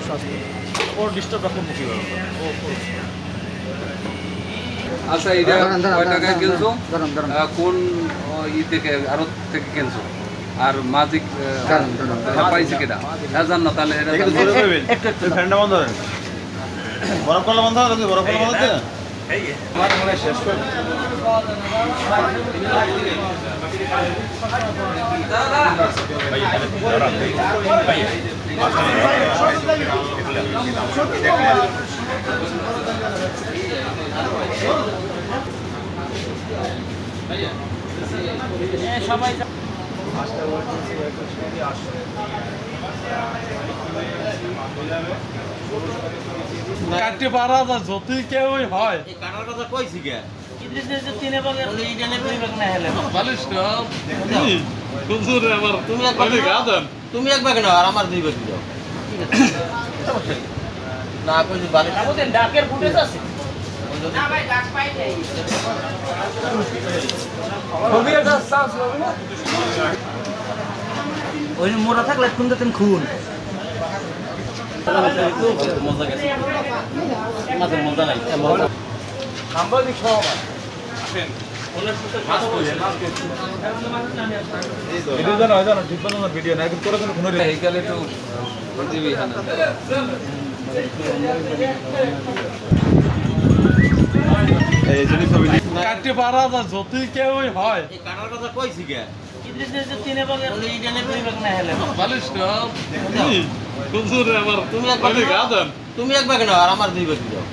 সমস্যা আছে ওর ডিস্টার্ব রাখুন কীভাবে আচ্ছা এটা কয় টাকায় কিনছো কোন ই থেকে আড়ত থেকে কিনছো আর মাঝিক পাইছি কেটা জান না তাহলে একটু ফ্যানটা বন্ধ করেন বরফ করলে বন্ধ হবে বরফ করলে বন্ধ হচ্ছে শেষ করে সবাই কাটতে পারা যায় যদি কেউই হয় কাটার কথা কইছি কে তিনে ভাগে ইডেনে দুই ভাগ না হেলে বালিশ না হুজুর আবার তুমি এক ভাগ গাদন তুমি এক ভাগ নাও আর আমার দুই ভাগ দাও না কই বালিশ আমাদের ডাকের ফুটেজ আছে না ভাই ডাক পাই নাই ছবিটা সাউন্ড হবে না ওই মোরা থাকলে খুন দিতেন খুন মজা গেছে মাছের মজা নাই সাংবাদিক সব আসেন ভিডিও জানো হয় জানো ঠিক বলো না ভিডিও না একদম করে কোনো এইকালে তো বুঝিবি হ্যাঁ এই জন্য ছবি কাটতে পারা যায় যদি কেউই হয় এই কাটার কথা কইছি কে তিনে ভাগে ইডেনে দুই ভাগ না হেলে বালিশ না হুজুর আবার তুমি এক ভাগ গাদন তুমি এক ভাগ নাও আর আমার দুই ভাগ দাও